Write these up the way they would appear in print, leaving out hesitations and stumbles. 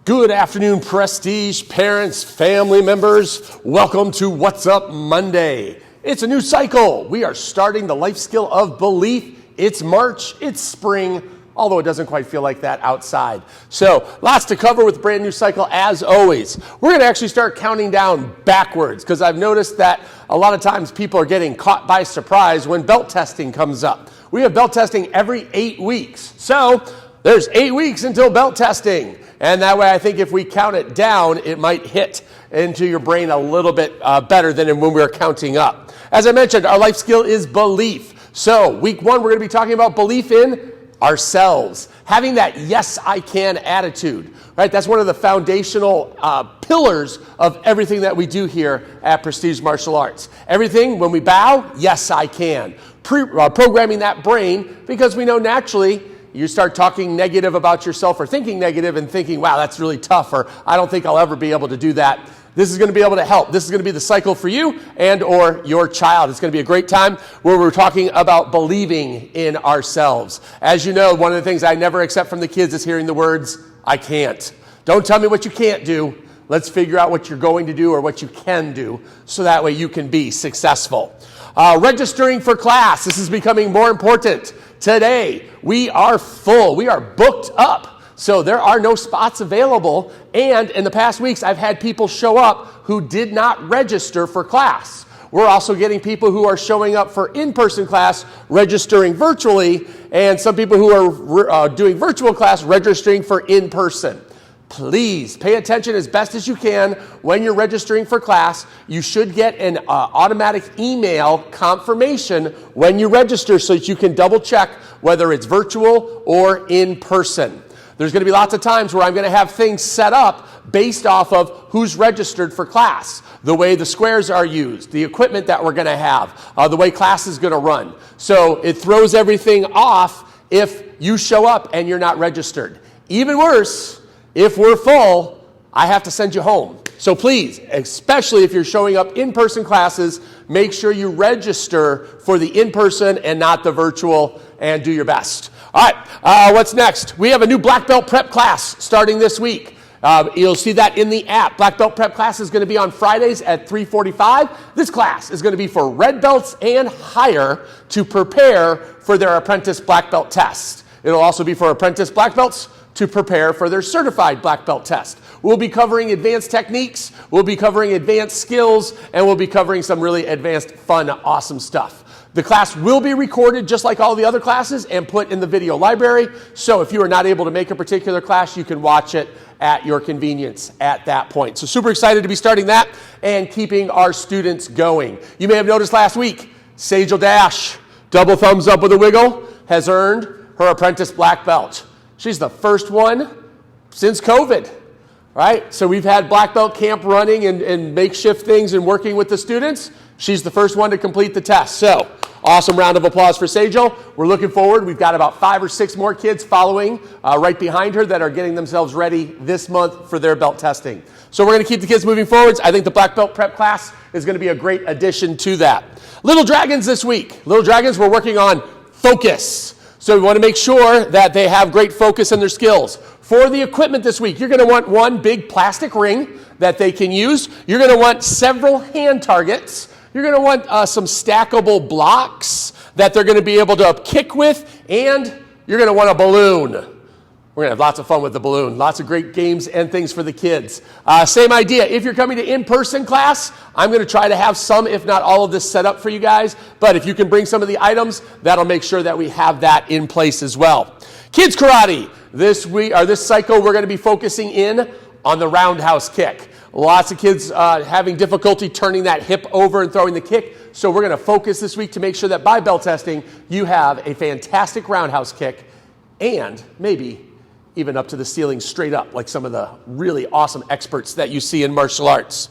Good afternoon, Prestige, parents, family members. Welcome to What's Up Monday. It's a new cycle. We are starting the life skill of belief. It's March, it's spring, although it doesn't quite feel like that outside. So lots to cover with a brand new cycle as always. We're going to actually start counting down backwards because I've noticed that a lot of times people are getting caught by surprise when belt testing comes up. We have belt testing every 8 weeks. So there's 8 weeks until belt testing. And that way, I think if we count it down, it might hit into your brain a little bit better than when we were counting up. As I mentioned, our life skill is belief. So week 1, we're going to be talking about belief in ourselves. Having that yes, I can attitude. Right? That's one of the foundational pillars of everything that we do here at Prestige Martial Arts. Everything, when we bow, yes, I can. Programming that brain because we know naturally you start talking negative about yourself or thinking negative and thinking, wow, that's really tough, or I don't think I'll ever be able to do that. This is going to be able to help. This is going to be the cycle for you and or your child. It's going to be a great time where we're talking about believing in ourselves. As you know, one of the things I never accept from the kids is hearing the words, I can't. Don't tell me what you can't do. Let's figure out what you're going to do or what you can do so that way you can be successful. Registering for class. This is becoming more important. Today, we are full. We are booked up. So there are no spots available. And in the past weeks, I've had people show up who did not register for class. We're also getting people who are showing up for in-person class, registering virtually, and some people who are doing virtual class, registering for in-person. Please pay attention as best as you can when you're registering for class. You should get an automatic email confirmation when you register so that you can double check whether it's virtual or in person. There's going to be lots of times where I'm going to have things set up based off of who's registered for class, the way the squares are used, the equipment that we're going to have, the way class is going to run. So it throws everything off if you show up and you're not registered. Even worse, if we're full, I have to send you home. So please, especially if you're showing up in-person classes, make sure you register for the in-person and not the virtual and do your best. All right, what's next? We have a new black belt prep class starting this week. You'll see that in the app. Black belt prep class is going to be on Fridays at 3:45. This class is going to be for red belts and higher to prepare for their apprentice black belt test. It'll also be for apprentice black belts to prepare for their certified black belt test. We'll be covering advanced techniques, we'll be covering advanced skills, and we'll be covering some really advanced, fun, awesome stuff. The class will be recorded just like all the other classes and put in the video library. So if you are not able to make a particular class, you can watch it at your convenience at that point. So super excited to be starting that and keeping our students going. You may have noticed last week, Sajal Dash, double thumbs up with a wiggle, has earned her apprentice black belt. She's the first one since COVID, right? So we've had black belt camp running and makeshift things and working with the students. She's the first one to complete the test. So awesome round of applause for Sajal. We're looking forward. We've got about 5 or 6 more kids following right behind her that are getting themselves ready this month for their belt testing. So we're going to keep the kids moving forwards. I think the black belt prep class is going to be a great addition to that. Little Dragons this week. Little Dragons, we're working on focus. So we want to make sure that they have great focus in their skills. For the equipment this week, you're going to want one big plastic ring that they can use. You're going to want several hand targets. You're going to want some stackable blocks that they're going to be able to kick with. And you're going to want a balloon. We're going to have lots of fun with the balloon. Lots of great games and things for the kids. Same idea. If you're coming to in-person class, I'm going to try to have some, if not all of this set up for you guys. But if you can bring some of the items, that'll make sure that we have that in place as well. Kids karate. This cycle, we're going to be focusing in on the roundhouse kick. Lots of kids having difficulty turning that hip over and throwing the kick. So we're going to focus this week to make sure that by belt testing, you have a fantastic roundhouse kick and maybe even up to the ceiling straight up, like some of the really awesome experts that you see in martial arts.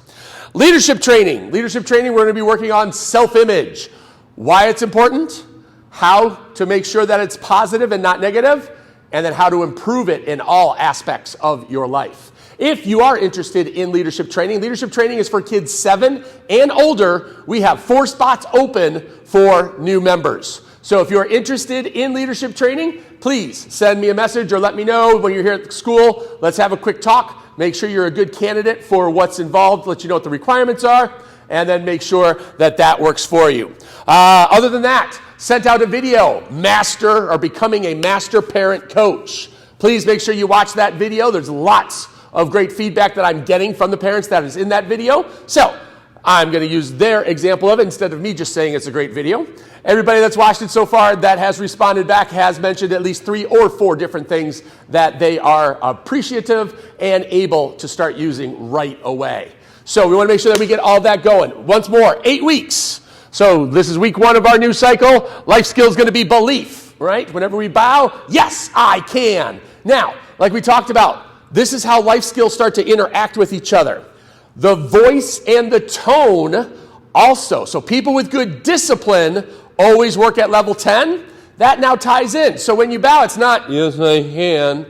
Leadership training. Leadership training, we're going to be working on self-image. Why it's important, how to make sure that it's positive and not negative, and then how to improve it in all aspects of your life. If you are interested in leadership training is for kids 7 and older. We have 4 spots open for new members. So if you're interested in leadership training, please send me a message or let me know when you're here at the school. Let's have a quick talk. Make sure you're a good candidate for what's involved, let you know what the requirements are, and then make sure that that works for you. Other than that, sent out a video, Master or Becoming a Master Parent Coach. Please make sure you watch that video. There's lots of great feedback that I'm getting from the parents that is in that video. So I'm going to use their example of it instead of me just saying it's a great video. Everybody that's watched it so far that has responded back has mentioned at least 3 or 4 different things that they are appreciative and able to start using right away. So we want to make sure that we get all that going. Once more, 8 weeks. So this is week 1 of our new cycle. Life skill is going to be belief, right? Whenever we bow, yes, I can. Now, like we talked about, this is how life skills start to interact with each other. The voice and the tone also. So people with good discipline always work at level 10. That now ties in. So when you bow, it's not, yes, I can,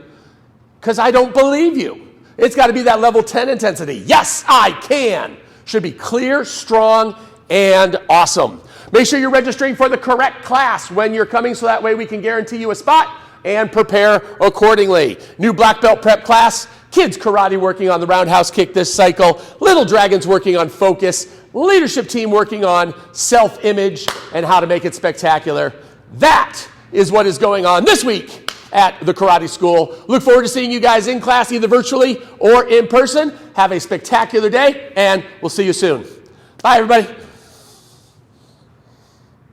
because I don't believe you. It's got to be that level 10 intensity. Yes, I can. Should be clear, strong, and awesome. Make sure you're registering for the correct class when you're coming so that way we can guarantee you a spot and prepare accordingly. New black belt prep class, kids karate working on the roundhouse kick this cycle, little dragons working on focus, leadership team working on self-image and how to make it spectacular. That is what is going on this week at the karate school. Look forward to seeing you guys in class, either virtually or in person. Have a spectacular day, and we'll see you soon. Bye, everybody.